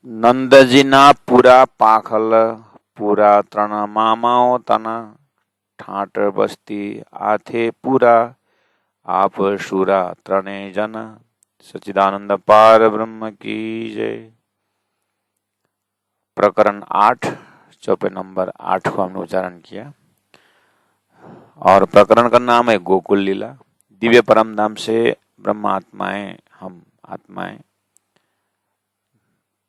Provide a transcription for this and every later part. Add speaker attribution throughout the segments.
Speaker 1: નંદજીના પૂરા પાખલ પૂરા ત્રણ મામાઓ તના ઠાટ બસ્તી આથે પૂરા आप शुरा ત્રણે જન सच्चिदानंद पार ब्रह्म की जय। प्रकरण 8 चौपे नंबर 8 को हमने उच्चारण किया और प्रकरण का नाम है गोकुल लीला। दिव्य परम धाम से ब्रह्म आत्माएं हम आत्माएं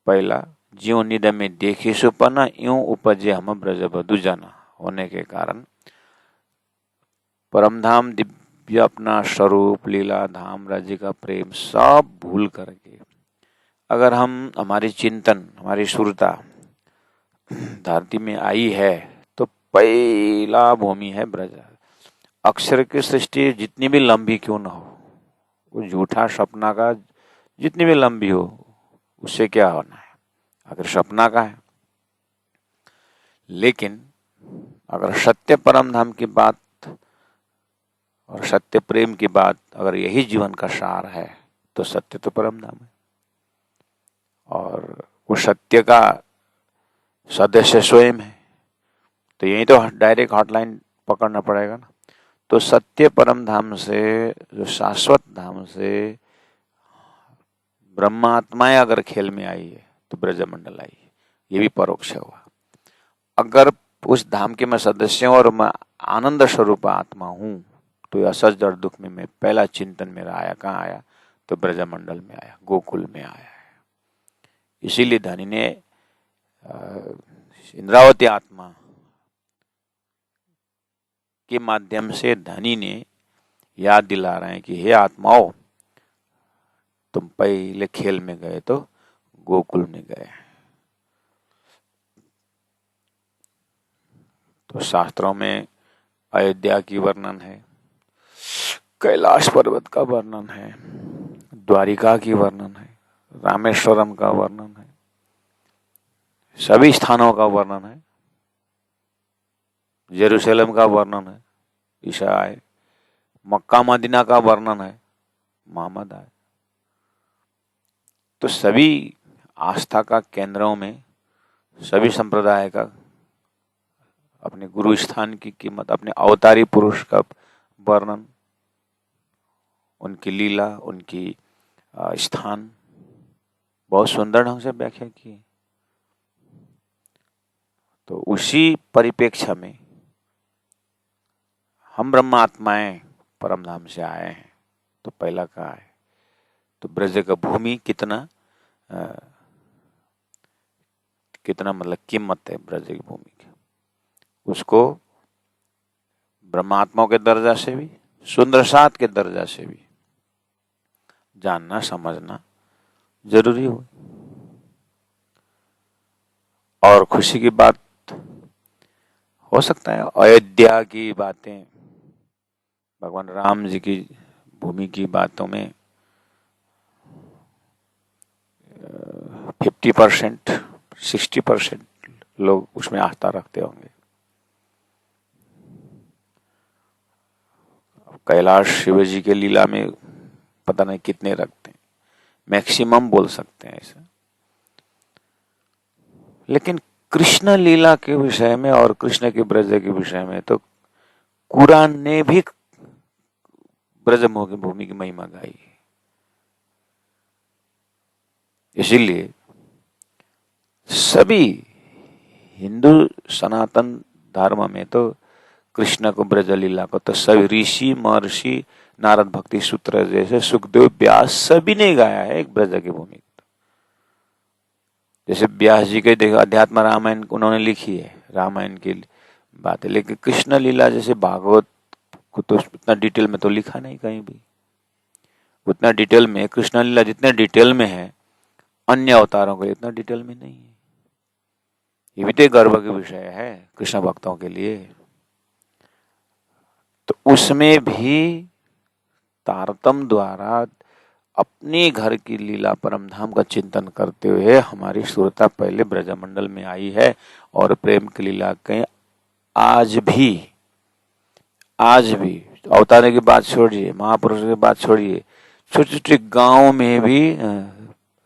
Speaker 1: पहला जीव निधि में देखी सुपन यूं उपजे हम ब्रज बधु जन होने के कारण परमधाम दिव्य अपना स्वरूप लीला धाम राज्य का प्रेम सब भूल करके अगर हम हमारी चिंतन हमारी सुरता धरती में आई है तो पहला भूमि है ब्रज। अक्षर की सृष्टि जितनी भी लंबी क्यों न हो, वो झूठा सपना का जितनी भी लंबी हो उससे क्या होना है, अगर सपना का है। लेकिन अगर सत्य परम धाम की बात और सत्य प्रेम की बात अगर यही जीवन का सार है तो सत्य तो परम धाम है और वो सत्य का सदस्य स्वयं है। तो यही तो डायरेक्ट हॉटलाइन पकड़ना पड़ेगा ना। तो सत्य परम धाम से जो शाश्वत धाम से ब्रह्मात्माएं अगर खेल में आई है तो ब्रजमंडल आई है, ये भी परोक्ष हुआ। अगर उस धाम के मैं सदस्य हूं और मैं आनंद स्वरूप आत्मा हूं तो असज जड़ दुख में मैं पहला चिंतन मेरा आया कहाँ आया तो ब्रजमंडल में आया, गोकुल में आया है। इसीलिए धनी ने इंद्रावती आत्मा के माध्यम से धनी ने याद दिला रहे हैं कि हे आत्माओं, तुम पहले खेल में गए तो गोकुल में गए। तो शास्त्रों में अयोध्या की वर्णन है, कैलाश पर्वत का वर्णन है, द्वारिका की वर्णन है, रामेश्वरम का वर्णन है, सभी स्थानों का वर्णन है, जेरूसलम का वर्णन है, ईशा आए, मक्का मदीना का वर्णन है, मोहम्मद आए। तो सभी आस्था का केंद्रों में सभी संप्रदाय का अपने गुरु स्थान की कीमत, अपने अवतारी पुरुष का वर्णन, उनकी लीला, उनकी स्थान बहुत सुंदर ढंग से व्याख्या की। तो उसी परिप्रेक्ष्य में हम ब्रह्म आत्माएं परम धाम से आए हैं तो पहला कहा है तो ब्रज का भूमि कितना मतलब कीमत है ब्रज की भूमि की, उसको ब्रह्मात्माओं के दर्जा से भी सुंदर सात के दर्जा से भी जानना समझना जरूरी हो। और खुशी की बात हो सकता है अयोध्या की बातें, भगवान राम जी की भूमि की बातों में 50% 60% लोग उसमें आस्था रखते होंगे। कैलाश शिव जी के लीला में पता नहीं कितने रखते हैं, मैक्सिमम बोल सकते हैं ऐसा। लेकिन कृष्ण लीला के विषय में और कृष्ण के ब्रज के विषय में तो कुरान ने भी ब्रजमोह की भूमि की महिमा गाई है। इसीलिए सभी हिंदू सनातन धर्म में तो कृष्ण को ब्रज लीला को तो सभी ऋषि महर्षि नारद भक्ति सूत्र जैसे सुखदेव व्यास सभी ने गाया है एक ब्रज की भूमि। जैसे व्यास जी के देखो अध्यात्म रामायण उन्होंने लिखी है, रामायण की बात है, लेकिन कृष्ण लीला जैसे भागवत को तो उतना डिटेल में तो लिखा नहीं कहीं भी। उतना डिटेल में कृष्ण लीला जितने डिटेल में है अन्य अवतारों के इतना डिटेल में नहीं है। ये भी तो गर्व का विषय है कृष्ण भक्तों के लिए। तो उसमें भी तारतम द्वारा अपने घर की लीला परमधाम का चिंतन करते हुए हमारी सुरता पहले ब्रजमंडल में आई है और प्रेम की लीला के आज भी अवतारे की बात छोड़िए, महापुरुषों की बात छोड़िए, छोटे छोटे गांव में भी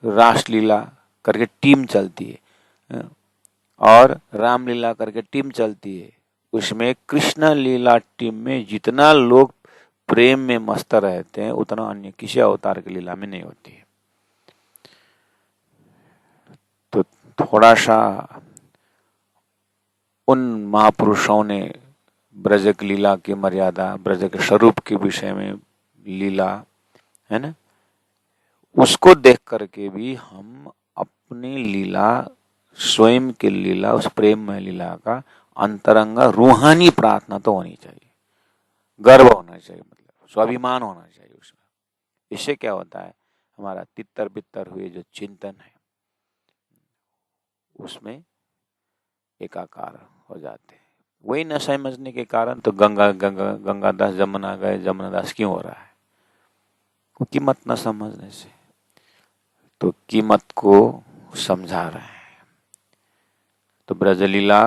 Speaker 1: रासलीला करके टीम चलती है और रामलीला करके टीम चलती है। उसमें कृष्ण लीला टीम में जितना लोग प्रेम में मस्त रहते हैं उतना अन्य किसी अवतार की लीला में नहीं होती है। तो थोड़ा सा उन महापुरुषों ने ब्रज की लीला की मर्यादा, ब्रज के स्वरूप के विषय में लीला है ना, उसको देख करके भी हम अपनी लीला, स्वयं की लीला, उस प्रेम में लीला का अंतरंगा रूहानी प्रार्थना तो होनी चाहिए, गर्व होना चाहिए, मतलब स्वाभिमान होना चाहिए उसमें। इससे क्या होता है, हमारा तितर बितर हुए जो चिंतन है उसमें एकाकार हो जाते हैं। वही न समझने के कारण तो गंगादास जमुना गए, जमुनादास क्यों हो रहा है? वो कीमत न समझने से। तो कीमत को समझा रहे हैं। तो ब्रजलीला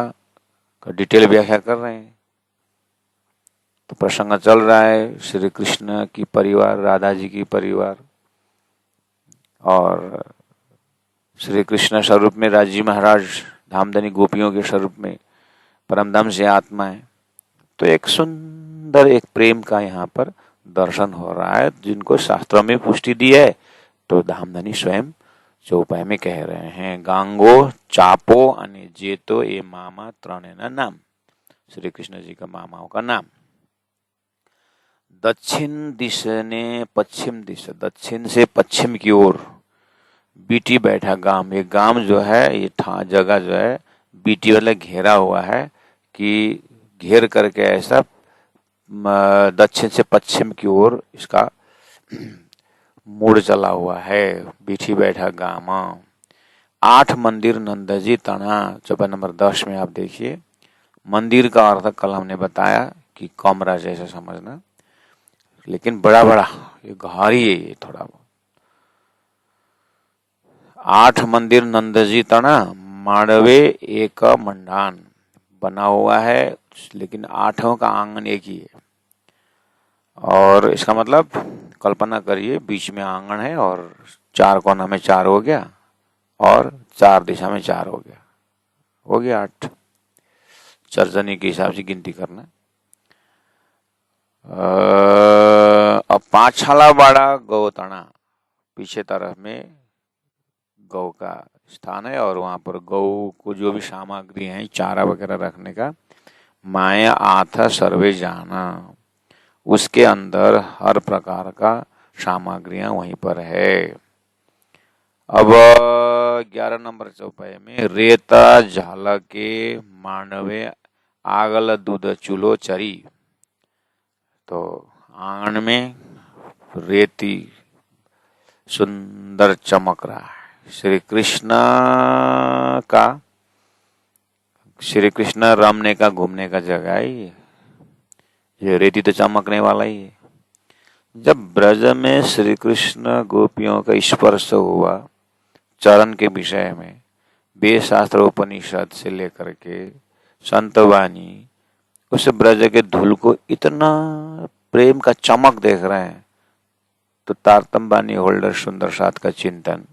Speaker 1: का डिटेल व्याख्या कर रहे हैं। तो प्रसंग चल रहा है श्री कृष्ण की परिवार, राधा जी की परिवार और श्री कृष्ण स्वरूप में राजी महाराज, धामधनी गोपियों के स्वरूप में परमधाम से आत्मा है। तो एक सुंदर एक प्रेम का यहाँ पर दर्शन हो रहा है, जिनको शास्त्रों में पुष्टि दी है। तो धामधनी स्वयं चौपाई में कह रहे हैं, गांगो चापो अने जेतो ए मामा त्रणेना नाम। श्री कृष्ण जी का मामाओं का नाम। दक्षिण दिशा ने पश्चिम दिशा, दक्षिण से पश्चिम की ओर बीटी बैठा गांव। ये गांव जो है, ये जगह जो है बीटी वाला घेरा हुआ है कि घेर करके ऐसा दक्षिण से पश्चिम की ओर इसका मूड चला हुआ है। बीठी बैठा गांव। 8 मंदिर नंदजी तना। चौपाई नंबर 10 में आप देखिए, मंदिर का अर्थ कल हमने बताया कि कमरा जैसा समझना, लेकिन बड़ा बड़ा ये घर ही है ये थोड़ा बहुत। 8 मंदिर नंदजी तना, मांडवे एक मंडान बना हुआ है, लेकिन 8 का आंगन एक ही है। और इसका मतलब कल्पना करिए, बीच में आंगन है और 4 कोना में 4 हो गया और 4 दिशा में 4 हो गया 8। चरजनी के हिसाब से गिनती करना। अब पांचशाला बाड़ा गौतणा, पीछे तरफ में गौ का स्थान है और वहां पर गौ को जो भी सामग्री है, चारा वगैरह रखने का, माया आथा सर्वे जाना, उसके अंदर हर प्रकार का सामग्रियां वहीं पर है। अब 11 नंबर चौपाई में, रेता झाला के मांडवे आगल दूध चूल्हो चरी। तो आंगन में रेती सुंदर चमक रहा है। श्री कृष्ण रमने का, घूमने का जगह है ये रेती तो चमकने वाला ही है। जब ब्रज में श्री कृष्ण गोपियों का स्पर्श हुआ चरण के विषय में, वेद शास्त्र उपनिषद से लेकर के संत वाणी, उस ब्रज के धूल को इतना प्रेम का चमक देख रहे हैं। तो तारतम बानी होल्डर सुंदर साथ का चिंतन,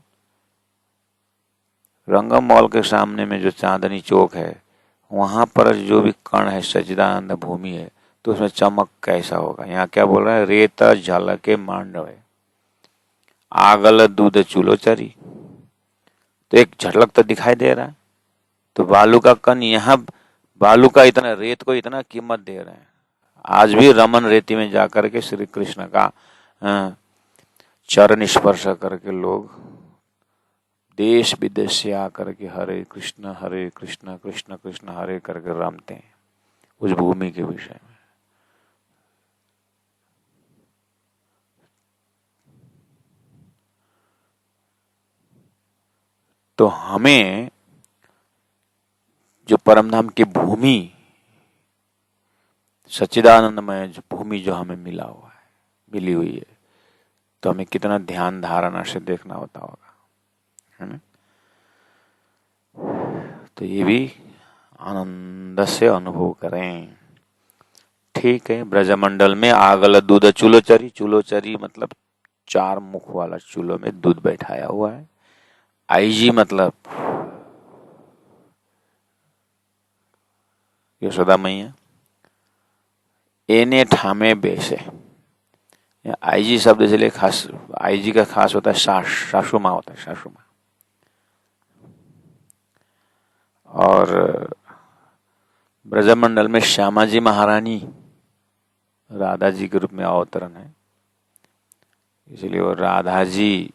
Speaker 1: रंगम मॉल के सामने में जो चांदनी चौक है, वहां पर जो भी कण है सच्चिदानंद भूमि है, तो उसमें चमक कैसा होगा। यहाँ क्या बोल रहा है, रेता झलके मांडवे आगल दूध चूल्हो चरी। तो एक झलक तो दिखाई दे रहा है। तो बालू का कण, यहाँ बालू का इतना, रेत को इतना कीमत दे रहे हैं। आज भी रमन रेती में जाकर के श्री कृष्ण का चरण स्पर्श करके लोग देश विदेश से आकर के हरे कृष्ण कृष्ण कृष्ण हरे करके रमते हैं उस भूमि के विषय में। तो हमें जो परमधाम की भूमि, सच्चिदानंदमय जो भूमि जो हमें मिली हुई है, तो हमें कितना ध्यान धारणा से देखना होगा, है ना। तो ये भी आनंद से अनुभव करें। ठीक है। ब्रजमंडल में आगल दूध चूल्हो चरी मतलब 4 मुख वाला चूल्हो में दूध बैठाया हुआ है। आईजी मतलब यशोदा मैया, एने ठामे बेसे। आईजी शब्द इसलिए खास, आईजी का खास होता है सासू माँ होता है, सासू माँ। और ब्रजमंडल में श्यामा जी महारानी राधा जी के रूप में अवतरण है, इसलिए वो राधा जी,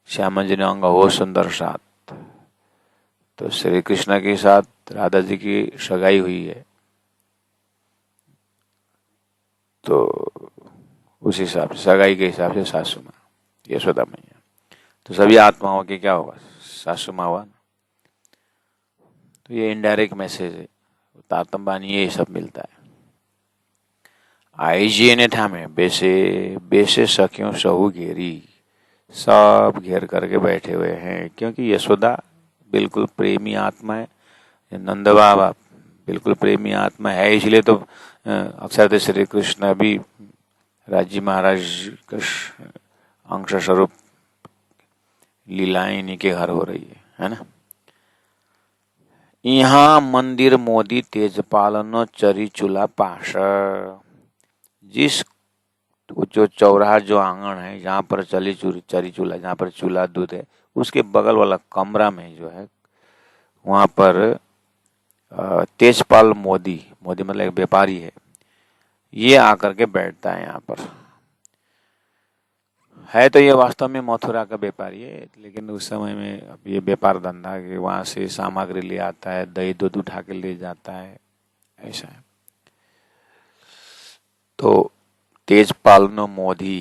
Speaker 1: श्यामा जी ने अंग हो सुंदर साथ, तो श्री कृष्ण के साथ राधा जी की सगाई हुई है, तो उस हिसाब से सगाई के हिसाब से सासू माँ यशोदा मैया। तो सभी आत्माओं के क्या होगा, सासू माँ हुआ ना। तो ये इनडायरेक्ट मैसेज है, तारतम बानी ये सब मिलता है। आईजी ने ठामे बेसे, बेसे सखियों सहु घेरी, सब घेर करके बैठे हुए हैं, क्योंकि यशोदा बिल्कुल प्रेमी आत्मा है, नंद बाबा बिल्कुल प्रेमी आत्मा है, इसलिए तो अक्षर श्री कृष्ण भी राजी महाराज का अंश स्वरूप लीलाएं इन्हीं के घर हो रही है ना। यहाँ मंदिर मोदी तेजपालन चरी चूल्हा पास, जिस जो चौराहा जो आंगन है जहाँ पर चरी चूल्हा, जहाँ पर चूल्हा दूध है, उसके बगल वाला कमरा में जो है वहाँ पर तेजपाल मोदी, मोदी मतलब एक व्यापारी है, ये आकर के बैठता है यहाँ पर। है तो ये वास्तव में मथुरा का व्यापारी है, लेकिन उस समय में अब ये व्यापार धंधा कि वहाँ से सामग्री ले आता है, दही दूध उठा के ले जाता है, ऐसा है। तो तेजपाल न मोदी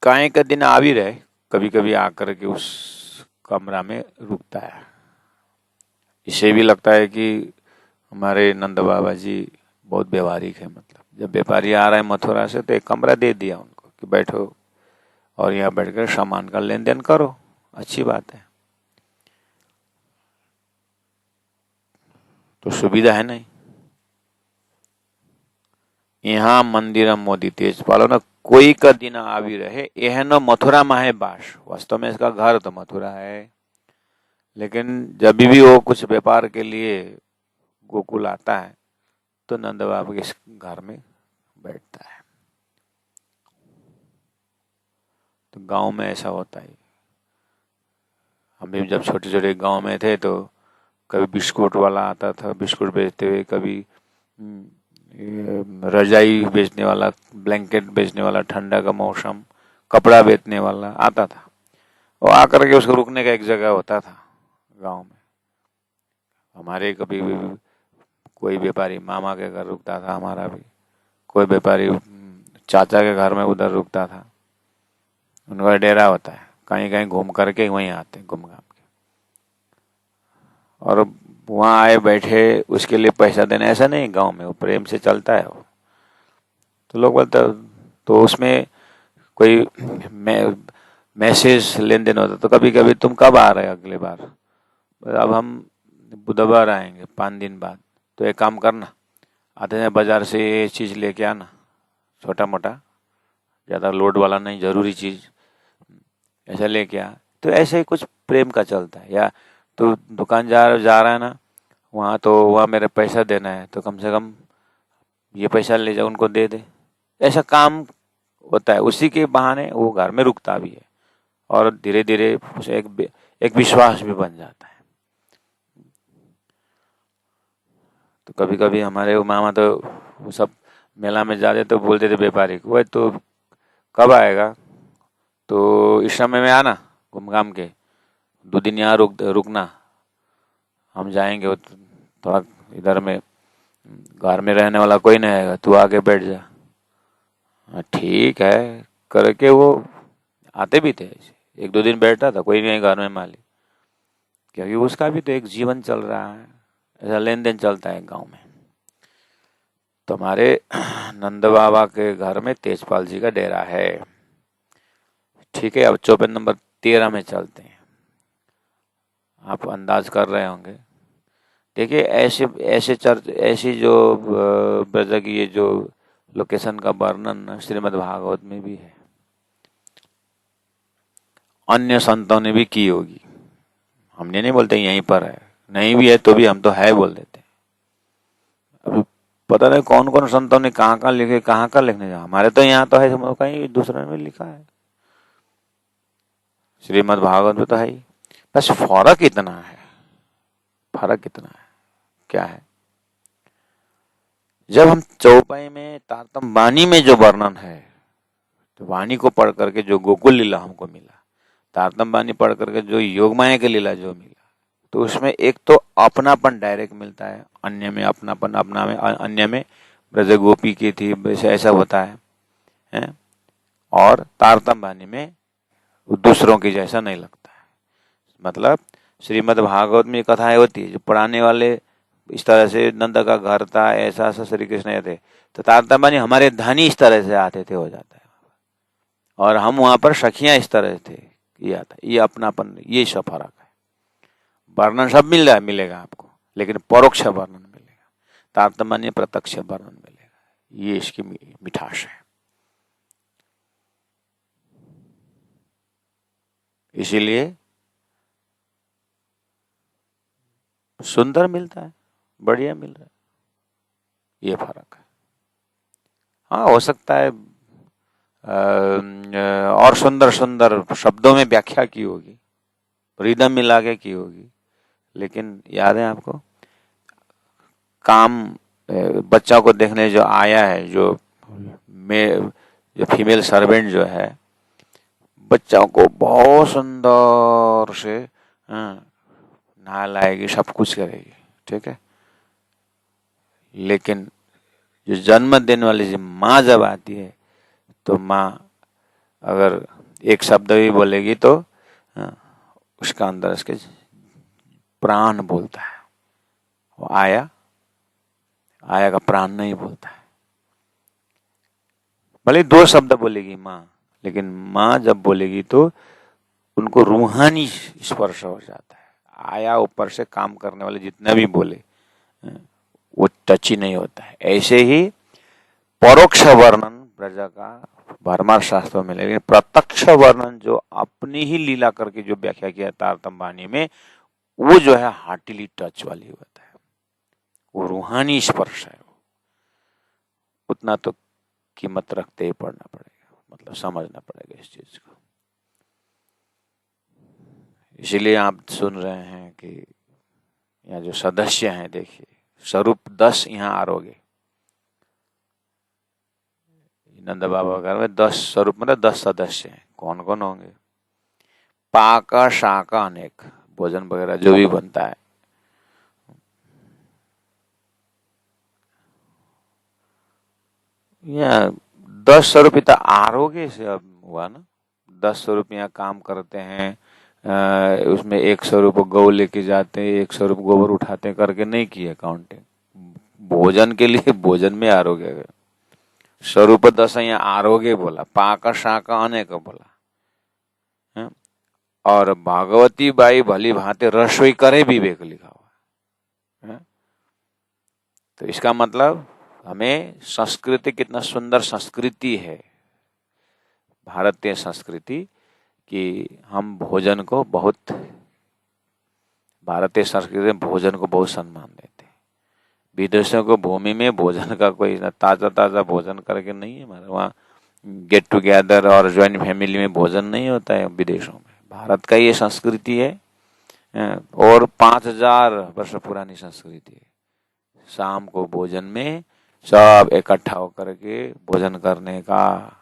Speaker 1: काहे का दिन आ भी रहे, कभी कभी आकर के उस कमरा में रुकता है। इसे भी लगता है कि हमारे नंद बाबा जी बहुत व्यवहारिक है, मतलब जब व्यापारी आ रहा है मथुरा से तो एक कमरा दे दिया उनको कि बैठो और यहाँ बैठकर सामान का लेन देन करो, अच्छी बात है। तो सुविधा है नहीं। यहाँ मंदिर मोदी तेजपाल न कोई का दिन आ भी रहे, यह न मथुरा में है बास। वास्तव में इसका घर तो मथुरा है, लेकिन जब भी वो कुछ व्यापार के लिए गोकुल आता है तो नंद बाबा के घर में बैठता है। तो गांव में ऐसा होता है। हम भी जब छोटे छोटे गांव में थे तो कभी बिस्कुट वाला आता था बिस्कुट बेचते हुए, कभी रजाई बेचने वाला, ब्लैंकेट बेचने वाला, ठंडा का मौसम कपड़ा बेचने वाला आता था। वो आकर के उसको रुकने का एक जगह होता था गांव में। हमारे कभी कोई व्यापारी मामा के घर रुकता था, हमारा भी कोई व्यापारी चाचा के घर में उधर रुकता था। उनका डेरा होता है, कहीं कहीं घूम करके वहीं आते घूम घाम के, और वहाँ आए बैठे उसके लिए पैसा देना ऐसा नहीं, गांव में वो प्रेम से चलता है वो। तो लोग बोलते तो उसमें कोई मैसेज लेन देन होता, तो कभी कभी तुम कब आ रहे हो अगले बार, अब हम बुधवार आएंगे 5 दिन बाद, तो एक काम करना आते हैं बाजार से ये चीज़ लेके आना, छोटा मोटा, ज़्यादा लोड वाला नहीं, ज़रूरी चीज़ ऐसा लेके आ। तो ऐसे ही कुछ प्रेम का चलता है। या तो दुकान जा रहा है ना, वहाँ तो वहाँ मेरे पैसा देना है, तो कम से कम ये पैसा ले जाओ उनको दे दे, ऐसा काम होता है। उसी के बहाने वो घर में रुकता भी है और धीरे धीरे उसे एक विश्वास भी बन जाता है। तो कभी कभी हमारे वो मामा तो वो सब मेला में जाते तो बोलते थे व्यापारी को, वह तो कब आएगा, तो इस समय में आना, घूम घाम के 2 दिन यहाँ रुकना, हम जाएंगे। थोड़ा इधर में घर में रहने वाला कोई नहीं आएगा, तू आके बैठ जा। ठीक है करके वो आते भी थे, 1-2 दिन बैठता था, कोई नहीं घर में मालिक, क्योंकि उसका भी तो एक जीवन चल रहा है, ऐसा लेन देन चलता है गांव में। तो हमारे नंद बाबा के घर में तेजपाल जी का डेरा है। ठीक है, अब चौपाई नंबर 13 में चलते हैं। आप अंदाज कर रहे होंगे। देखिए ऐसी जो ब्रज की ये जो लोकेशन का वर्णन श्रीमद् भागवत में भी है। अन्य संतों ने भी की होगी। हमने नहीं बोलते यहीं पर है, नहीं भी है तो भी हम तो है बोल देते हैं। अभी पता नहीं कौन कौन संतों ने कहाँ कहाँ लिखे, कहाँ कहाँ लिखने जा, हमारे तो यहाँ तो है, हम कहीं दूसरे में लिखा है, श्रीमद् भागवत में तो है ही। बस फर्क इतना है, फर्क इतना है, क्या है, जब हम चौपाई में तारतम्य वाणी में जो वर्णन है, तो वाणी को पढ़ करके जो गोकुल लीला हमको मिला, तारतम्य वाणी पढ़ करके जो योगमाया की लीला जो मिला, तो उसमें एक तो अपनापन डायरेक्ट मिलता है, अन्य में अपनापन, अपना में, अन्य में ब्रज गोपी की थी वैसे ऐसा होता है? और तारतम्य वाणी में दूसरों की जैसा नहीं लगता है। मतलब श्रीमद् भागवत में कथाएं होती है, जो पढ़ाने वाले इस तरह से नंद का घर था, ऐसा ऐसा श्री कृष्ण थे, तो तारतम्य वाणी हमारे धनी इस तरह से आते थे, हो जाता है, और हम वहां पर सखियां इस तरह थे, ये आता है, ये अपनापन, ये सब फर्क है। वर्णन सब मिलेगा आपको, लेकिन परोक्ष वर्णन मिलेगा, तारतम्य वाणी प्रत्यक्ष वर्णन मिलेगा, ये इसकी मिठास है। इसीलिए सुंदर मिलता है, बढ़िया मिल रहा है, ये फर्क है। हाँ, हो सकता है और सुंदर सुंदर शब्दों में व्याख्या की होगी, रिदम मिला के की होगी, लेकिन याद है आपको, काम बच्चा को देखने जो आया है, जो फीमेल सर्वेंट जो है, बच्चा को बहुत सुंदर से नहलाएगी, सब कुछ करेगी, ठीक है, लेकिन जो जन्म देने वाली जो माँ जब आती है, तो माँ अगर एक शब्द भी बोलेगी तो उसका अंदर उसके प्राण बोलता है, वो आया का प्राण नहीं बोलता है। भले 2 शब्द बोलेगी माँ, लेकिन माँ जब बोलेगी तो उनको रूहानी स्पर्श हो जाता है। आया ऊपर से काम करने वाले जितने भी बोले वो टच ही नहीं होता है। ऐसे ही परोक्ष वर्णन प्रजा का भरमार शास्त्रों में, लेकिन प्रत्यक्ष वर्णन जो अपनी ही लीला करके जो व्याख्या किया तारतम्य वाणी में, वो जो है हार्टिली टच वाली होता है, वो रूहानी स्पर्श है। उतना तो कीमत रखते ही पढ़ना पड़ेगा, मतलब समझना पड़ेगा इस चीज को। इसीलिए आप सुन रहे हैं कि यहाँ जो सदस्य हैं, देखिए स्वरूप 10 यहाँ आरोगे, नंद बाबा घर में 10 स्वरूप, मतलब 10 सदस्य हैं। कौन कौन होंगे? पाका शाका अनेक, भोजन वगैरह जो भी बनता है, यहाँ 10 स्वरूप तो आरोग्य से अब हुआ ना, 10 स्वरूप यहाँ काम करते हैं। उसमें 1 स्वरूप गौ लेके जाते हैं, 1 स्वरूप गोबर उठाते करके नहीं किया काउंटिंग। भोजन के लिए भोजन में आरोग्य, स्वरूप 10 यहाँ आरोग्य बोला, पाका शाका अनेक बोला है? और भागवती बाई भली भांति रसोई करे विवेक लिखा हुआ है। तो इसका मतलब हमें संस्कृति, कितना सुंदर संस्कृति है भारतीय संस्कृति, कि हम भोजन को बहुत, भारतीय संस्कृति में भोजन को बहुत सम्मान देते हैं। विदेशों को भूमि में भोजन का कोई ताजा ताजा भोजन करके नहीं है, हमारे वहाँ गेट टुगेदर और ज्वाइंट फैमिली में भोजन नहीं होता है विदेशों में। भारत का ये संस्कृति है, और 5000 वर्ष पुरानी संस्कृति है। शाम को भोजन में सब इकट्ठा होकर के भोजन करने का,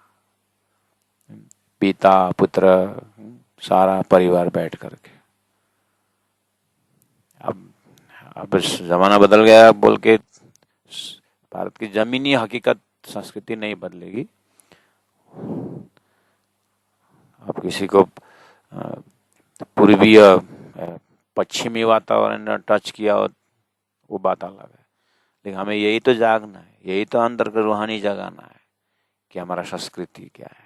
Speaker 1: पिता पुत्र सारा परिवार बैठ करके। अब जमाना बदल गया बोल के भारत की जमीनी हकीकत संस्कृति नहीं बदलेगी। अब किसी को पूर्वीय पश्चिमी वातावरण टच किया हो, वो बात अलग है, लेकिन हमें यही तो जागना है, यही तो अंदर का रूहानी जगाना है कि हमारा संस्कृति क्या है।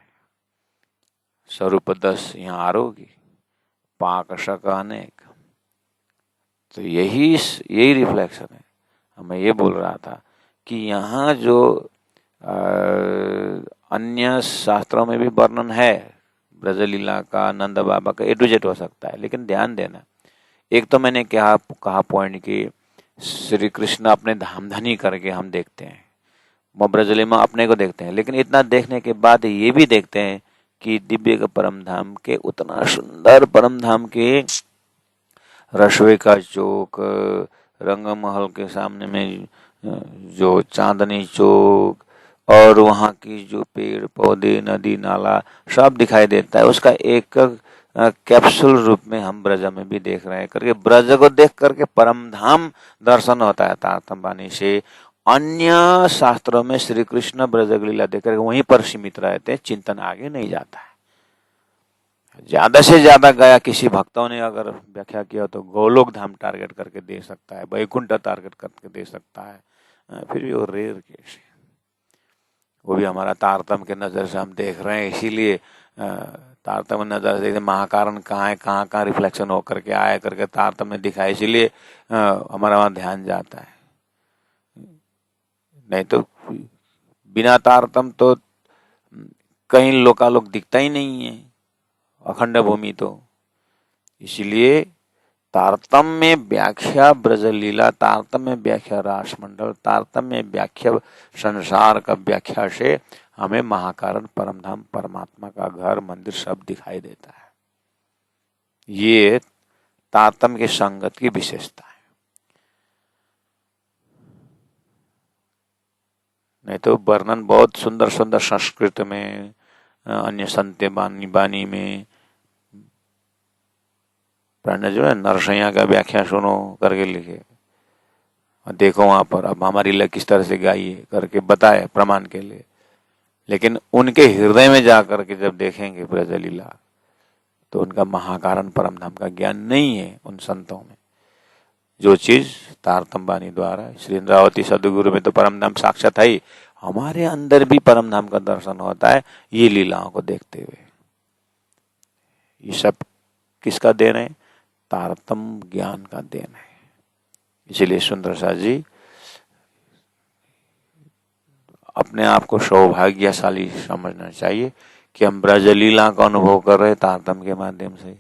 Speaker 1: स्वरूप 10 यहाँ आरोगी, पाक शक अनेक, तो यही रिफ्लेक्शन है। हमें ये बोल रहा था कि यहाँ जो अन्य शास्त्रों में भी वर्णन है, ब्रजलीला का, नंद बाबा का, A to Z हो सकता है। लेकिन ध्यान देना, एक तो मैंने कहा पॉइंट कि श्री कृष्ण अपने धाम धनी करके हम देखते हैं, ब्रजलीला अपने को देखते हैं, लेकिन इतना देखने के बाद ये भी देखते हैं कि दिव्य का परम धाम के, उतना सुंदर परम धाम के रसोई का चौक, रंगमहल के सामने में जो चांदनी चौक, और वहाँ की जो पेड़ पौधे, नदी नाला सब दिखाई देता है। उसका एक कैप्सूल रूप में हम ब्रज में भी देख रहे हैं करके, ब्रज को देख करके परम धाम दर्शन होता है तारतम्य वाणी से। अन्य शास्त्रों में श्री कृष्ण ब्रज लीला देख करके वहीं पर सीमित रहते हैं, चिंतन आगे नहीं जाता है। ज्यादा से ज्यादा गया किसी भक्तों ने अगर व्याख्या किया तो गोलोक धाम टारगेट करके दे सकता है, वैकुंठ टारगेट करके दे सकता है, फिर भी वो रेयर केस है। वो भी हमारा तारतम्य के नजर से हम देख रहे हैं, इसीलिए तारतम्य नजर से महाकारण कहाँ है, कहाँ कहाँ रिफ्लेक्शन होकर के आया करके तारतम्य दिखा, इसीलिए हमारा वहां ध्यान जाता है। नहीं तो बिना तारतम्य तो कहीं लोकालोक दिखता ही नहीं है, अखंड भूमि तो। इसलिए तारतम्य व्याख्या ब्रजलीला, तारतम्य व्याख्या रासमंडल, तारतम्य व्याख्या संसार का व्याख्या से हमें महाकारण परमधाम परमात्मा का घर मंदिर सब दिखाई देता है। ये तारतम्य के संगत की विशेषता है। नहीं तो वर्णन बहुत सुंदर सुंदर संस्कृत में, अन्य संत बानी में, जो है नरसैया का व्याख्या सुनो करके लिखे, देखो वहां पर अब हमारी लीला किस तरह से गाई है करके बताए प्रमाण के लिए। लेकिन उनके हृदय में जाकर के जब देखेंगे ब्रजलीला तो उनका महाकारण परमधाम का ज्ञान नहीं है उन संतों में। जो चीज तारतम्य वाणी द्वारा, श्री इंद्रावती सदगुरु में तो परमधाम साक्षात है, हमारे अंदर भी परमधाम का दर्शन होता है ये लीलाओं को देखते हुए। ये सब किसका देन है? तारतम्य ज्ञान का देन है। इसलिए सुंदर सा जी अपने आप को सौभाग्यशाली समझना चाहिए कि हम ब्रजलीला का अनुभव कर रहे हैं तारतम्य के माध्यम से,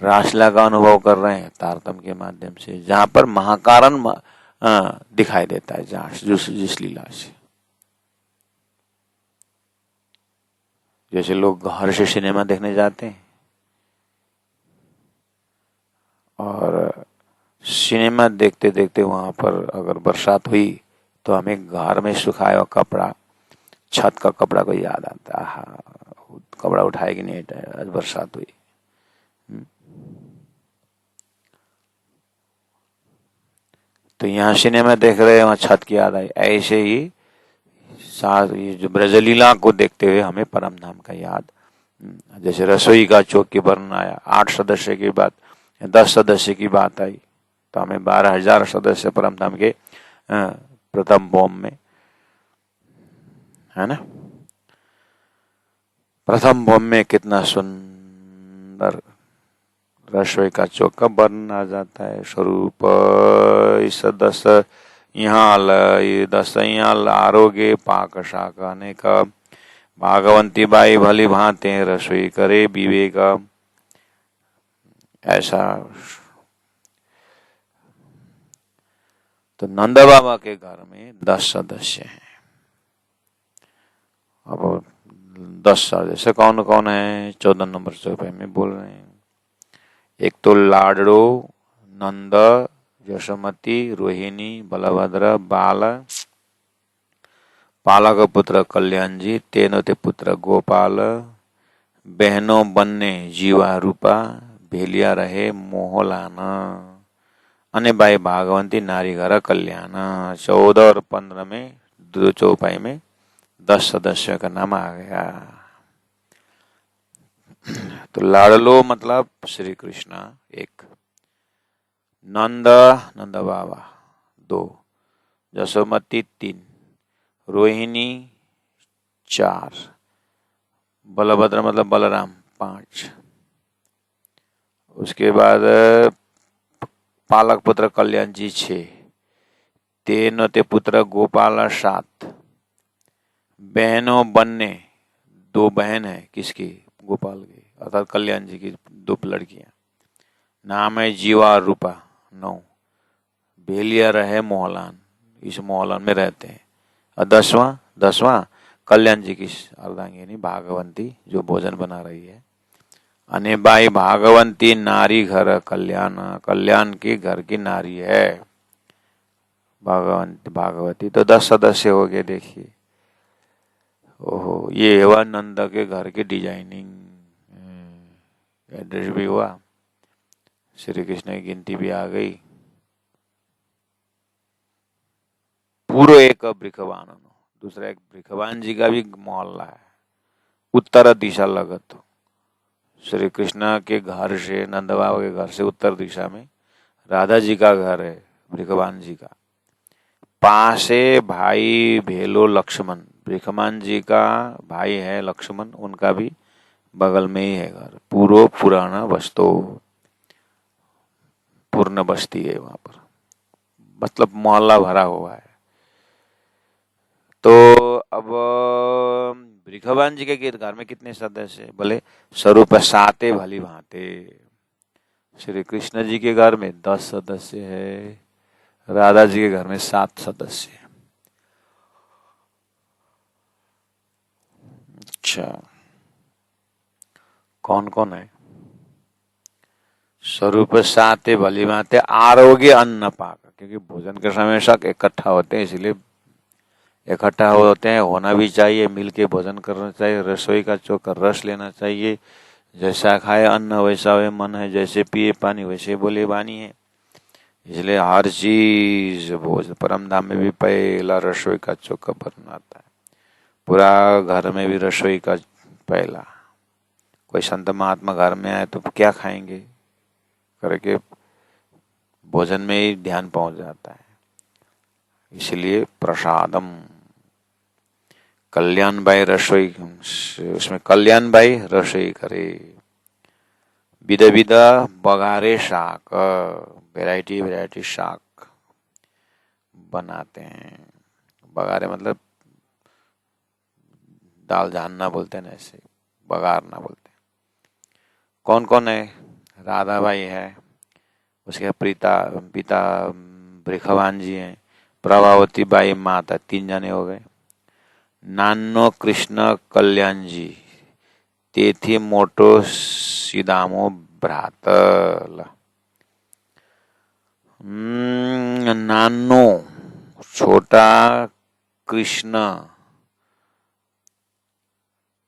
Speaker 1: रासलीला का अनुभव कर रहे हैं तारतम्य के माध्यम से, जहां पर महाकारण दिखाई देता है, जहां जिस लीला से। जैसे लोग घर से सिनेमा देखने जाते हैं और सिनेमा देखते देखते वहां पर अगर बरसात हुई तो हमें घर में सुखाया हुआ कपड़ा, छत का कपड़ा को याद आता है, कपड़ा उठाए कि नहीं उठाया, आज बरसात हुई। तो यहाँ सिनेमा देख रहे हैं, वहां छत की याद आई। ऐसे ही ये जो ब्रजलीला को देखते हुए हमें परमधाम का याद, जैसे रसोई का चौक की वर्णन आया, 8 सदस्य की बात, 10 सदस्य की बात आई, तो हमें 12,000 सदस्य परमधाम के प्रथम भौम में, है ना, प्रथम भौम में कितना सुंदर रसोई का चौक का वर्णन आ जाता है। स्वरूप इस 10 यहाँ ये 10 यहाँ आरोग्य पाक शाखा ने का भागवंती बाई भली भांति रसोई करे विवेक, ऐसा। तो नंद बाबा के घर में 10 सदस्य हैं। अब 10 सदस्य कौन कौन है? 14 नंबर चौपाई में बोल रहे हैं। एक तो लाडो, नंद, यशोमती, रोहिणी, बलभद्र, बाल, पाला का पुत्र कल्याण जी, तेनोते पुत्र गोपाल, बहनों बन्ने जीवा रूपा, भेलिया रहे मोहलाना, अन्य बाई भागवंती नारी घर कल्याण। 14 और 15 में 2 चौपाई में 10 सदस्यों का नाम आ गया। तो लाडलो मतलब श्री कृष्ण 1, नंद नंद बाबा 2, यशोमती 3, रोहिणी 4, बलभद्र मतलब बलराम 5, उसके बाद पालक पुत्र कल्याण जी 6, तेनोते पुत्र गोपाल 7, बहनों बन्ने 2 बहन है किसकी? गोपाल की अर्थात कल्याण जी की 2 लड़कियां। नाम है जीवा और रूपा। 9 भेलिया रहे मोहलान, इस मोहलान में रहते हैं। और 10वां कल्याण जी की अर्धांगिनी भागवंती जो भोजन बना रही है। अने बाई भागवंती नारी घर कल्याण, कल्याण की घर की नारी है भागवती। तो 10 सदस्य हो गए। देखिए, ओहो, ये हुआ नंद के घर की डिजाइनिंग, एड्रेस भी हुआ, श्री कृष्ण की गिनती भी आ गई। पूर्व एक ब्रिखवान, दूसरा एक ब्रिखवान जी का भी मोहल्ला है, उत्तर दिशा लगत। श्री कृष्ण के घर से, नंद बाबा के घर से उत्तर दिशा में राधा जी का घर है, ब्रिखवान जी का। पासे भाई भेलो लक्ष्मण, ब्रिखवान जी का भाई है लक्ष्मण, उनका भी बगल में ही है घर। पूर्व पुराना बस्तो, पूर्ण बस्ती है वहां पर, मतलब मोहल्ला भरा हुआ है। तो अब ब्रिखवान जी के घर में कितने सदस्य है? बोले स्वरूप साते भली भांते। श्री कृष्ण जी के घर में 10 सदस्य है, राधा जी के घर में 7 सदस्य है। अच्छा, कौन कौन है? स्वरूप साते भली भांते आरोग्य अन्न पाक, क्योंकि भोजन के समय सब इकट्ठा होते हैं, इसलिए इकट्ठा होते हैं, होना भी चाहिए, मिलके भोजन करना चाहिए, रसोई का चोकर रस लेना चाहिए। जैसा खाए अन्न वैसा वे मन है, जैसे पिए पानी वैसे बोले वाणी है। इसलिए हर चीज भोजन, परम धाम में भी पहला रसोई का चोकर बनाता है, पूरा घर में भी रसोई का पहला। कोई संत महात्मा घर में आए तो क्या खाएंगे करके भोजन में ही ध्यान पहुंच जाता है। इसलिए प्रसादम, कल्याण भाई रसोई, उसमें कल्याण भाई रसोई करे। विध विध बघारे शाक, वैरायटी वैरायटी शाक बनाते हैं। बघारे मतलब दाल जानना बोलते हैं ना, ऐसे बघारना बोलते हैं। कौन कौन है? राधा बाई है, उसके पिता ब्रिखवान जी हैं, प्रभावती बाई माता, 3 जने हो गए। नानो कृष्ण कल्याण जी, तेथी मोटो सीदामो भ्रातल। नानो छोटा कृष्ण,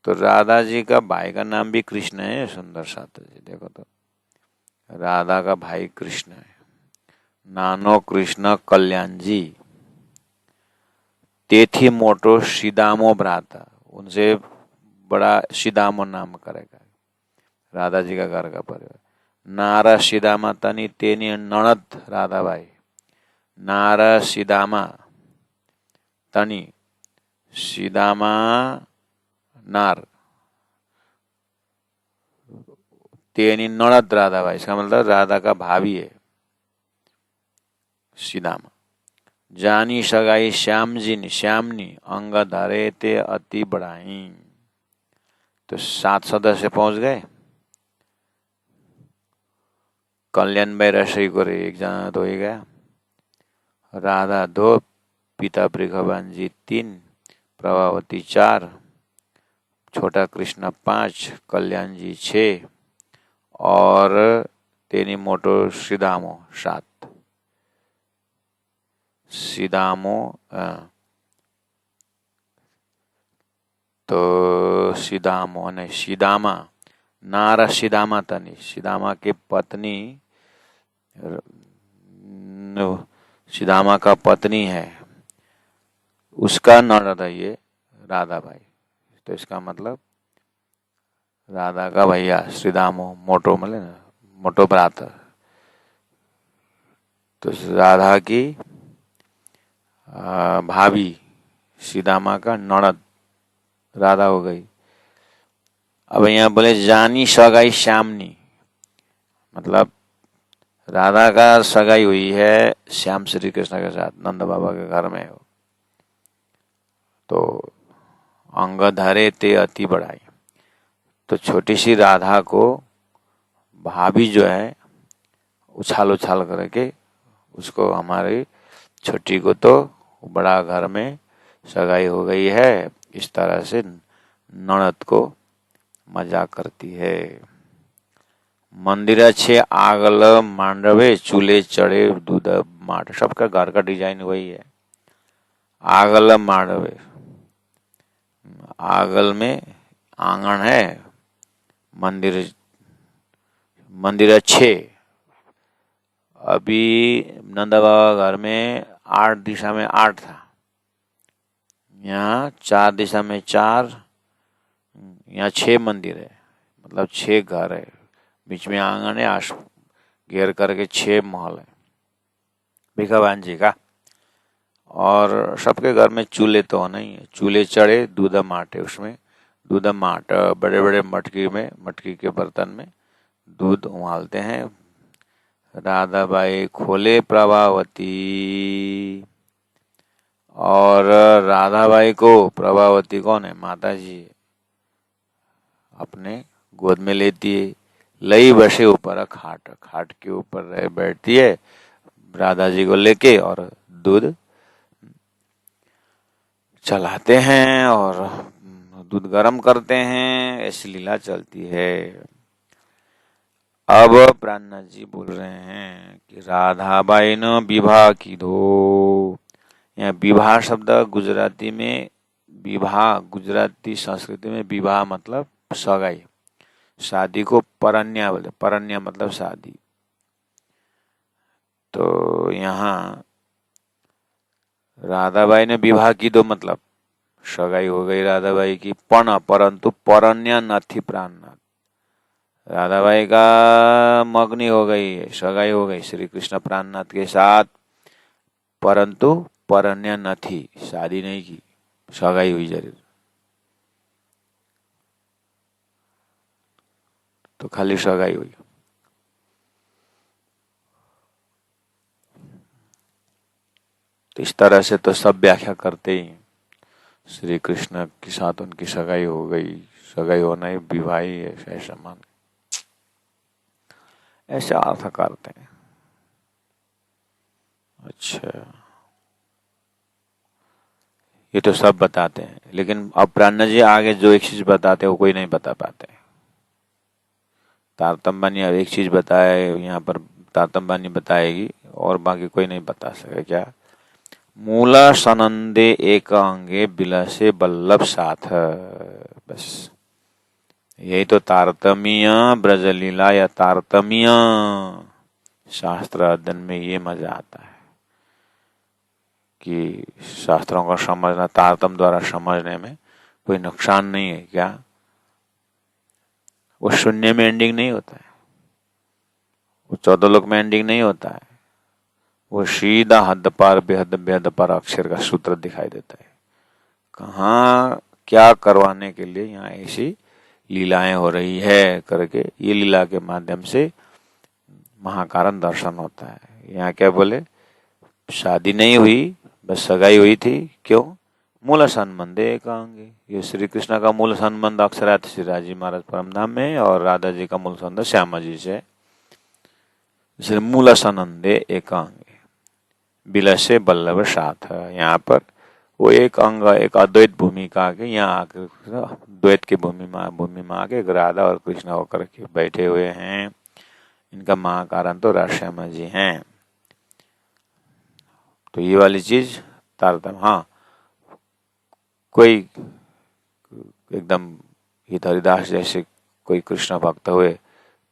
Speaker 1: तो राधा जी का भाई का नाम भी कृष्ण है। सुंदर साथ जी देखो तो, राधा का भाई कृष्ण है। नानो कृष्ण कल्याण जी, तेथी मोटो सीदामो भ्राता, उनसे बड़ा सीदामो नाम करेगा, राधा जी का घर का परिवार। नारा सीदामा तनी तेनी नणद राधा भाई, नारा सीदामा तनी, सीदामा नार, तेनी नणद राधा भाई, इसका मतलब राधा का भाभी है सीदामा। जानी सगाई श्याम जी ने, श्यामनी अंग धरे ते अति बढ़ाई। तो 7 सदस्य पहुंच गए। कल्याण भाई रसोई करे, 1 जना तो ही गया। राधा 2, पिता ब्रिखवान जी 3, प्रभावती 4, छोटा कृष्ण 5, कल्याण जी 6 और तेनी मोटो सीदामो 7। सीदामो तो सीदामो ने सीदामा, नारा सीदामा तनी, सीदामा की पत्नी, सीदामा का पत्नी है, उसका नणद है ये राधा भाई। तो इसका मतलब राधा का भैया श्रीदामो, मोटो मतलब ना, मोटो भ्राता। तो राधा की भाभी सीदामा का नणद राधा हो गई। अब यहाँ बोले जानी सगाई श्यामनी, मतलब राधा का सगाई हुई है श्याम श्री कृष्ण के साथ, नंद बाबा के घर में हो। तो अंग धरे ते अति बढ़ाई, तो छोटी सी राधा को भाभी जो है उछाल उछाल करके उसको, हमारी छोटी को तो बड़ा घर में सगाई हो गई है, इस तरह से ननद को मजाक करती है। मंदिराचे आगल मांडवे चूल्हे चढ़े दूध माट, सबका घर का डिजाइन वही है। आगल मांडवे, आगल में आंगन है, मंदिर अच्छे। अभी नंदा बाबा घर में 8 दिशा में 8 था, यहाँ 4 दिशा में 4, यहाँ 6 मंदिर है, मतलब 6 घर है, बीच में आंगन है, घेर करके 6 महल है भिखावान जी का। और सबके घर में चूल्हे तो नहीं है, चूल्हे चढ़े दूध माटे, उसमें दूध माट बड़े बड़े मटकी के बर्तन में दूध उबालते हैं। राधाबाई खोले प्रभावती, और राधाबाई को प्रभावती कौन है, माता जी, अपने गोद में लेती है। लई बसे ऊपर खाट, खाट के ऊपर बैठती है राधा जी को लेके, और दूध चलाते हैं और दूध गर्म करते हैं, ऐसी लीला चलती है। अब प्राणनाथ जी बोल रहे हैं कि राधाबाई ने विवाह की दो। यहाँ विवाह शब्द गुजराती में, विवाह गुजराती संस्कृति में विवाह मतलब सगाई, शादी को परन्या बोले, परन्या मतलब शादी। तो यहाँ राधाबाई ने विवाह की दो मतलब सगाई हो गई राधाबाई की, परंतु परन्या नथी प्राणनाथ, राधाबाई का मगनी हो गई है, सगाई हो गई श्री कृष्ण प्राणनाथ के साथ, परंतु परन्या नथी, शादी नहीं की, सगाई हुई जरूर, तो खाली सगाई हुई। तो इस तरह से तो सब व्याख्या करते ही, श्री कृष्ण के साथ उनकी सगाई हो गई, सगाई होना ही विवाह ही है, ऐसा मान, ऐसा अर्थ करते हैं। अच्छा, ये तो सब बताते हैं, लेकिन अब प्राणनाथ जी आगे जो एक चीज बताते हैं वो कोई नहीं बता पाते। तारतम्बानी अब एक चीज बताए, यहाँ पर तारतम्बानी बताएगी और बाकी कोई नहीं बता सके। क्या? मूला सनंदे एक अंगे बिलसे बल्लभ साथ, बस यही तो तारतम्य ब्रजलीला या तारतम्य शास्त्र अध्ययन में ये मजा आता है कि शास्त्रों को समझना, तारतम्य द्वारा समझने में कोई नुकसान नहीं है। क्या वो शून्य में एंडिंग नहीं होता है, वो 14 लोक में एंडिंग नहीं होता है, वो सीधा हद पार बेहद बेहद पार अक्षर का सूत्र दिखाई देता है। कहाँ क्या करवाने के लिए यहाँ ऐसी लीलाएं हो रही है करके, ये लीला के माध्यम से महाकारण दर्शन होता है। यहाँ क्या बोले, शादी नहीं हुई, बस सगाई हुई थी। क्यों? मूल संबंध एकांगे, ये श्री कृष्ण का मूल संबंध अक्षरार्थ श्री राजी महाराज परमधाम में, और राधा जी का मूल संबंध श्यामा जी से, इसलिए मूल संबंधे एकांगे बिलसे बल्लभ साथ। यहाँ पर वो एक अंग, एक अद्वैत भूमिका के यहाँ आकर द्वैत की भूमि में आके राधा और कृष्ण होकर के बैठे हुए हैं। इनका महाकारण तो राश्यामा जी हैं। तो ये वाली चीज तारतम्य, हाँ कोई एकदम हित हरिदास जैसे कोई कृष्ण भक्त हुए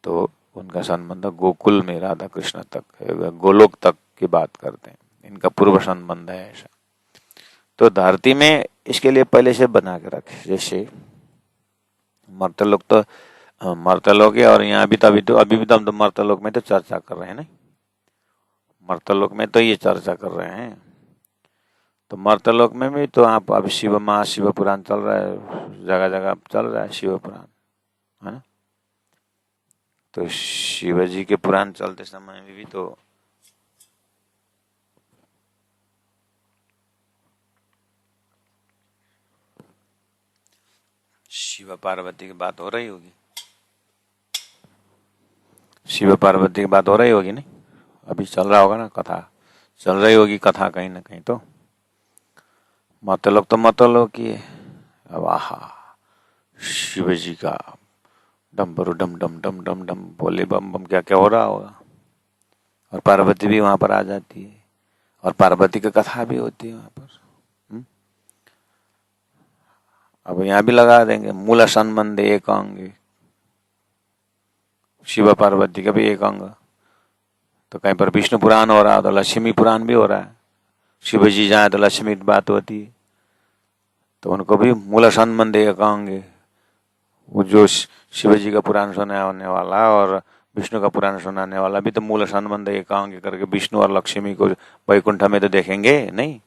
Speaker 1: तो उनका संबंध गोकुल में राधा कृष्ण तक है, गोलोक तक की बात करते हैं, इनका पूर्व संबंध है ऐसा। तो धरती में इसके लिए पहले से बना के रखे, जैसे मर्तलोक तो मर्तलोक है, और यहाँ भी तो अभी भी तो हम तो मर्तलोक में तो चर्चा कर रहे हैं ना, मर्तलोक में तो ये चर्चा कर रहे हैं। तो मर्तलोक में भी तो आप अभी शिव महाशिव पुराण चल रहा है, जगह जगह चल रहा है शिव पुराण, है ना। तो शिव जी के पुराण चलते समय में भी तो शिव पार्वती की बात हो रही होगी, शिव पार्वती की बात हो रही होगी नहीं, अभी चल रहा होगा ना, कथा चल रही होगी, कथा कहीं ना कहीं। तो मतलोक की है। अब आहा, शिव जी का डम बरु डम डम डम डम डम बोले बम बम क्या क्या हो रहा होगा, और पार्वती भी वहां पर आ जाती है, और पार्वती की कथा भी होती है वहां पर। अब यहाँ भी लगा देंगे मूल संबंध एक अंग, शिव पार्वती का भी एक अंग। तो कहीं पर विष्णु पुराण हो रहा है तो लक्ष्मी पुराण भी हो रहा है, शिव जी जाए तो लक्ष्मी की बात होती है, तो उनको भी मूल संबंध एक अंग है। वो जो शिव जी का पुराण सुनाने वाला और विष्णु का पुराण सुनाने वाला भी तो मूल संबंध एक अंग करके विष्णु और लक्ष्मी को वैकुंठ में तो देखेंगे नहीं।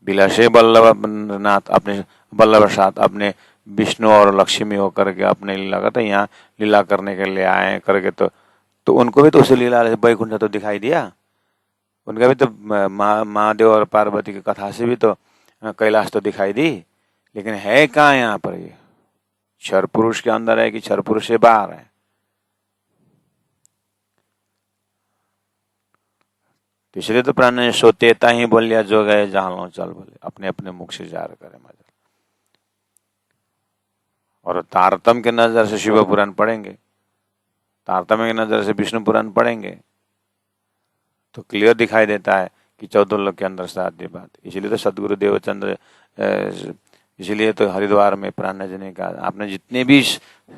Speaker 1: बिलासे बल्लभ नाथ अपने बल्लभ साथ अपने विष्णु और लक्ष्मी होकर के अपने लीला करते, यहाँ लीला करने के लिए आए करके, तो उनको भी तो उसे लीला वैकुंठ तो दिखाई दिया, उनका भी तो महादेव और पार्वती की कथा से भी तो कैलाश तो दिखाई दी। लेकिन है कहाँ यहाँ पर, ये क्षर पुरुष के अंदर है कि क्षर पुरुष से बाहर है? तो इसलिए तो प्राण ने सोतेता ही बोल लिया, जो गए जहां लो चल बोले, अपने अपने मुख से जार करे मजा। और तारतम के नजर से शिव पुराण पढ़ेंगे, तारतम्य की नजर से विष्णु पुराण पढ़ेंगे तो क्लियर दिखाई देता है कि 14 लोक के अंदर साध्य बात। इसीलिए तो सदगुरु देवचंद्र, इसीलिए तो हरिद्वार में प्राण जी ने कहा, आपने जितने भी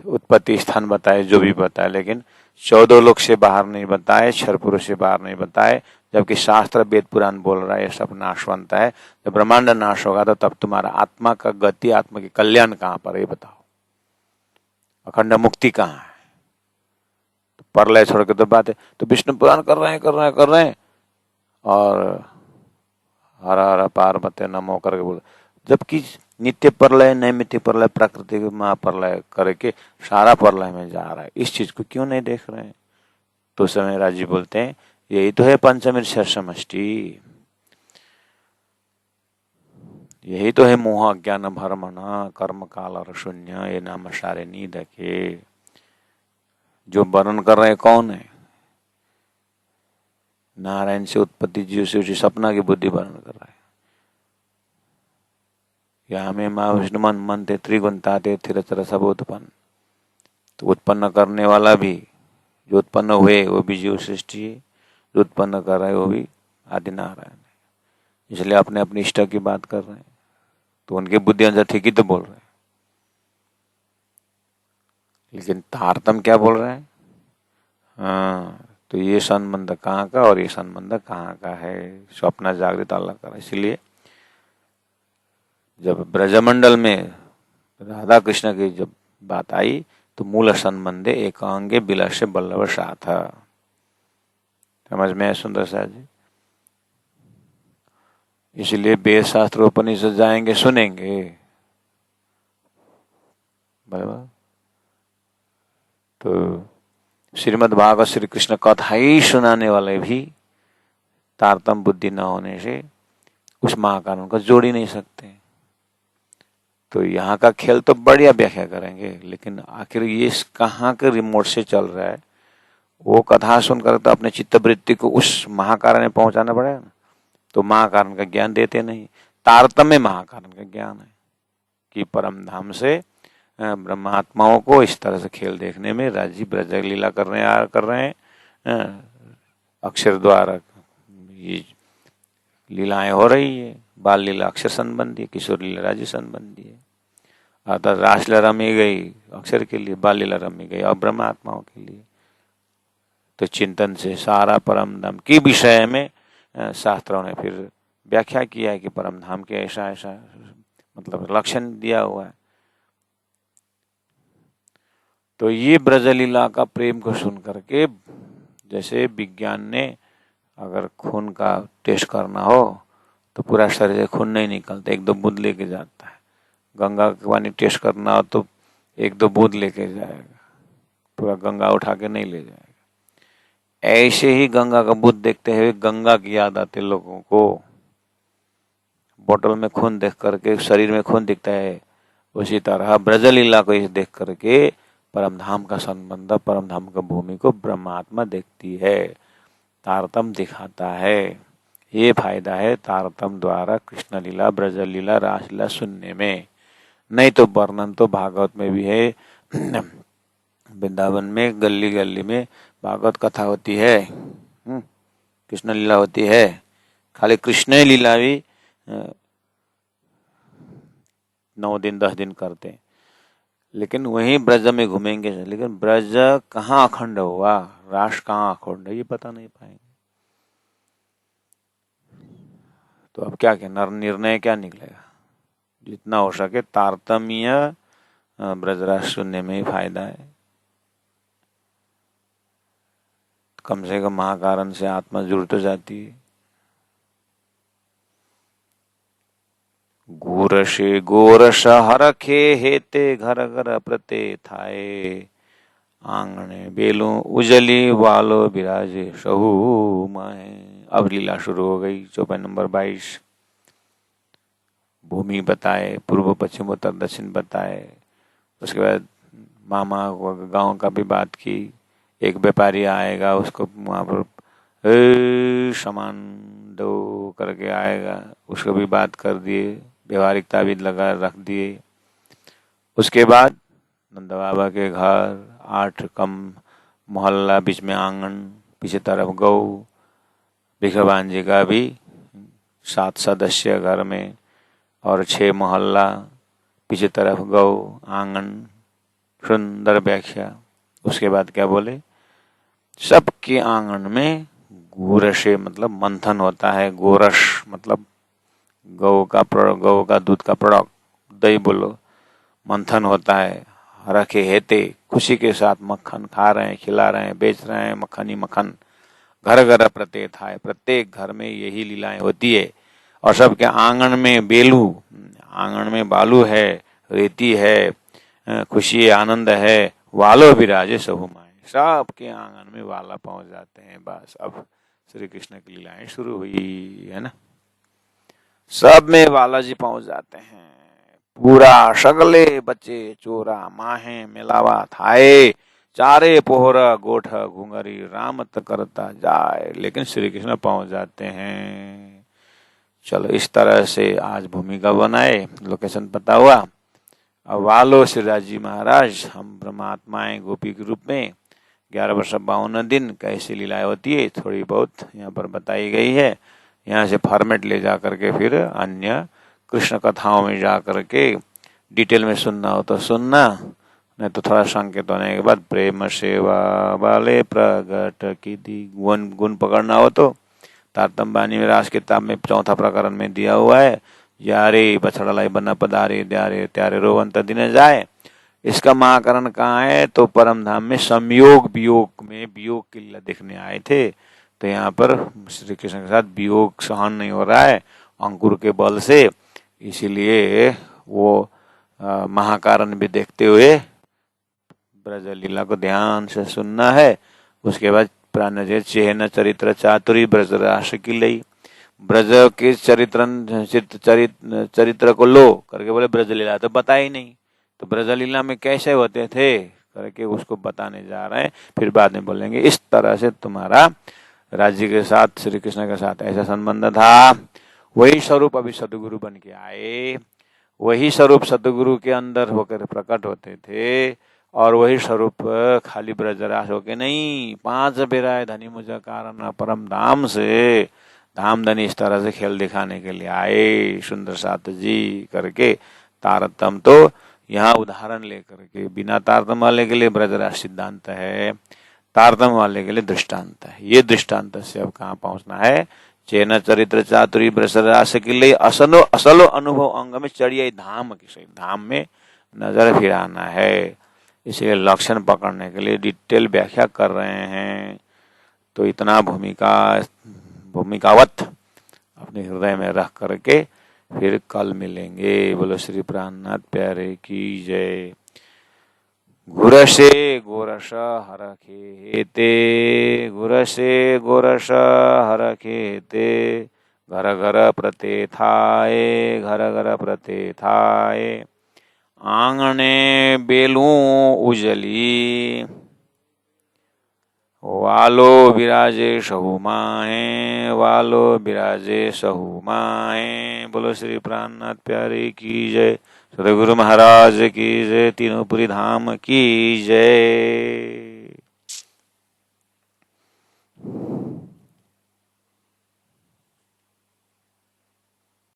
Speaker 1: उत्पत्ति स्थान बताए जो भी बताए, लेकिन 14 लोक से बाहर नहीं बताए, क्षर पुरुष से बाहर नहीं बताए, जबकि शास्त्र वेद पुराण बोल रहा है ये सब नाशवंत है। जब ब्रह्मांड नाश होगा तो तब तुम्हारा आत्मा का गति, आत्मा की कल्याण कहाँ पर है बताओ, अखंड मुक्ति कहाँ है? तो परलय छोड़ के तो बात है, तो विष्णु पुराण कर रहे हैं और हर हर पार्वती नमो करके बोल, जबकि नित्य प्रलय नैमित्य प्रलय प्रकृति महाप्रलय करके सारा प्रलय में जा रहा है, इस चीज को क्यों नहीं देख रहे हैं? तो समय राजी बोलते हैं यही तो है पंचमीक्षर समष्टि, यही तो है मोह अज्ञान भरमना कर्म काल और शून्य, ये नाम सारे नींद के। जो वर्णन कर रहे कौन है? नारायण से उत्पत्ति जीव से सपना की बुद्धि वर्णन कर रहा है। या हमें माँ विष्णु मन मन थे त्रिगुणता थे थिर सब उत्पन्न, तो उत्पन्न करने वाला भी, जो उत्पन्न हुए वो भी जीव सृष्टि है, जो उत्पन्न कर रहे वो भी आदि नारायण है। इसलिए अपने अपने इष्ट की बात कर रहे हैं, तो उनके बुद्धि अनुसार ठीक ही तो बोल रहे हैं। लेकिन तारतम क्या बोल रहे हैं? हाँ, तो ये संबंध कहाँ का और ये संबंध कहाँ का है, स्वप्न जागृत अलग कर। इसलिए जब ब्रजमंडल में राधा कृष्ण की जब बात आई तो मूल संबंधे एकांगे बिलश बल्लभ साथ, समझ में है सुंदर सा जी? इसलिए वेद शास्त्र उपनिषद जाएंगे सुनेंगे, बराबर। तो श्रीमद् भागवत श्री कृष्ण कथा ही सुनाने वाले भी तारतम बुद्धि न होने से उस महाकारण को जोड़ ही नहीं सकते। तो यहाँ का खेल तो बढ़िया व्याख्या करेंगे, लेकिन आखिर ये कहाँ के रिमोट से चल रहा है, वो कथा सुनकर तो अपने चित्तवृत्ति को उस महाकारण में पहुंचाना पड़ेगा ना। तो महाकारण का ज्ञान देते नहीं, तारतम्य महाकारण का ज्ञान है कि परम धाम से ब्रह्मात्माओं को इस तरह से खेल देखने में राजीव ब्रज लीला कर रहे हैं, अक्षर द्वारा ये लीलाएं हो रही है। बाल लीला अक्षर संबंधी, किशोर लीला राज्य संबंधी है। अर्थात रासलीला रमी गई अक्षर के लिए, बाल लीला रमी गई और ब्रह्मात्माओं के लिए। तो चिंतन से सारा परम धाम के विषय में शास्त्रों ने फिर व्याख्या किया है कि परम धाम के ऐसा ऐसा मतलब लक्षण दिया हुआ है। तो ये ब्रजलीला का प्रेम को सुन करके, जैसे विज्ञान ने अगर खून का टेस्ट करना हो तो पूरा शरीर से खून नहीं निकलता, एक दो बूंद लेके जाता है। गंगा का पानी टेस्ट करना हो तो एक दो बूंद लेके जाएगा, पूरा गंगा उठा के नहीं ले जाएगा। ऐसे ही गंगा का बूंद देखते हुए गंगा की याद आती लोगों को। बोतल में खून देख करके शरीर में खून दिखता है, उसी तरह ब्रजलीला को इस देख करके परमधाम का संबंध, परमधाम का भूमि को ब्रह्मात्मा देखती है, तारतम दिखाता है। ये फायदा है तारतम द्वारा कृष्ण लीला, ब्रज लीला, रासलीला सुनने में। नहीं तो वर्णन तो भागवत में भी है। वृंदावन में गली गली में भागवत कथा होती है, कृष्ण लीला होती है। खाली कृष्ण लीला भी 9 दिन 10 दिन करते हैं, लेकिन वहीं ब्रज में घूमेंगे। लेकिन ब्रज कहाँ अखंड हुआ, राष्ट्र कहाँ अखंड है, ये पता नहीं पाएंगे। तो अब क्या निर्णय क्या निकलेगा? जितना हो सके तारतम्य ब्रजराज सुनने में ही फायदा है। कम से कम महाकारण से आत्मा जुड़ तो जाती है। गोरशे गोरश हरखे हेते घर घर प्रते थाए, आंगणे बेलू उजली वालो बिराजे सहू माहे। अब लीला शुरू हो गई। चौपाई नंबर 22। भूमि बताए, पूर्व पश्चिम उत्तर दक्षिण बताए। उसके बाद मामा गांव का भी बात की। एक व्यापारी आएगा, उसको वहां पर सामान दो करके आएगा, उसको भी बात कर दिए, व्यवहारिकता भी लगा रख दिए। उसके बाद नंद बाबा के घर 8 कम मोहल्ला, बीच में आंगन, पीछे तरफ गौ। भिखवान जी का भी 7 सदस्य घर में और 6 मोहल्ला, पीछे तरफ गौ, आंगन। सुंदर व्याख्या। उसके बाद क्या बोले? सबके आंगन में गोरशे मतलब मंथन होता है। गोरश मतलब गौ का दूध का प्रोडक्ट, दही बोलो, मंथन होता है। रखे हेते, खुशी के साथ मक्खन खा रहे हैं, खिला रहे हैं, बेच रहे हैं मक्खन ही मक्खन। घर घर प्रत्येक है, प्रत्येक घर में यही लीलाएं होती है। और सबके आंगन में बेलू, आंगन में बालू है, रेती है, खुशी आनंद है। वालो विराजे सबु माए, सबके आंगन में वाला पहुंच जाते हैं। बस अब श्री कृष्ण की लीलाएं शुरू हुई है ना। सब में बालाजी पहुंच जाते हैं। पूरा सगले बच्चे चोरा माहे मिलावा थाए, चारे पोहरा गोठ घुंगरी रामत करता जाए। लेकिन श्री कृष्ण पहुंच जाते हैं। चलो इस तरह से आज भूमिका बनाए, लोकेशन पता हुआ। अब वालो श्रीराज जी महाराज, हम ब्रह्मात्माएं गोपी के रूप में 11 वर्ष 52 दिन कैसी लीलाएं होती है, थोड़ी बहुत यहाँ पर बताई गई है। यहाँ से फॉर्मेट ले जा करके फिर अन्य कृष्ण कथाओं में जा करके डिटेल में सुनना हो तो सुनना, नहीं तो थोड़ा संकेत होने के बाद प्रेम सेवा वाले प्रगट की दी गुण पकड़ना हो तो तारतम बानी में रास किताब में 4था प्रकरण में दिया हुआ है। यारे बछड़ा लाई बना पधारे द्यारे त्यारे रोवंत दिन जाए। इसका महाकरण कहाँ है? तो परम धाम में संयोग वियोग में वियोग की लीला देखने आए थे। तो यहाँ पर श्री कृष्ण के साथ वियोग सहन नहीं हो रहा है अंकुर के बल से, इसीलिए वो महाकारण भी देखते हुए ब्रज लीला को ध्यान से सुनना है। उसके बाद प्राणजय चेहन चरित्र चातुरी ब्रज रास की लई, ब्रज के चरित्र को लो करके बोले ब्रज लीला तो बता ही नहीं, तो ब्रज लीला में कैसे होते थे करके उसको बताने जा रहे हैं। फिर बाद में बोलेंगे इस तरह से तुम्हारा राज्य के साथ, श्री कृष्ण के साथ ऐसा संबंध था। वही स्वरूप अभी सदगुरु बन के आए, वही स्वरूप सदगुरु के अंदर होकर प्रकट होते थे। और वही स्वरूप खाली ब्रजरास होके नहीं, 5 बेराए धनी मुझे कारण परम धाम से धाम धनी इस तरह से खेल दिखाने के लिए आए सुंदर सात जी करके। तारतम तो यहाँ उदाहरण लेकर के, बिना तारतम वाले के लिए ब्रजरास सिद्धांत है, तारतम वाले के लिए दृष्टांत है। ये दृष्टांत से अब कहाँ पहुंचना है? चेन चरित्र चातुरी ब्रजरास के लिए असलो अनुभव अंग में चढ़िए धाम की सही, धाम में नजर फिराना है। इसलिए लक्षण पकड़ने के लिए डिटेल व्याख्या कर रहे हैं। तो इतना भूमिकावत अपने हृदय में रख करके फिर कल मिलेंगे। बोलो श्री प्राणनाथ प्यारे की जय। गुरसे गोरस हरखे हेते, गुरसे गोरस हरखे हेते, घर घर प्रते थाए, घर घर प्रते थाए, आंगणे बेलूं उजली, वालो बिराजे सहु माहे, वालो बिराजे सहु माहे। बोलो श्री प्राणनाथ प्यारे की जय, सदगुरु महाराज की जय, तीनों पुरी धाम की जय।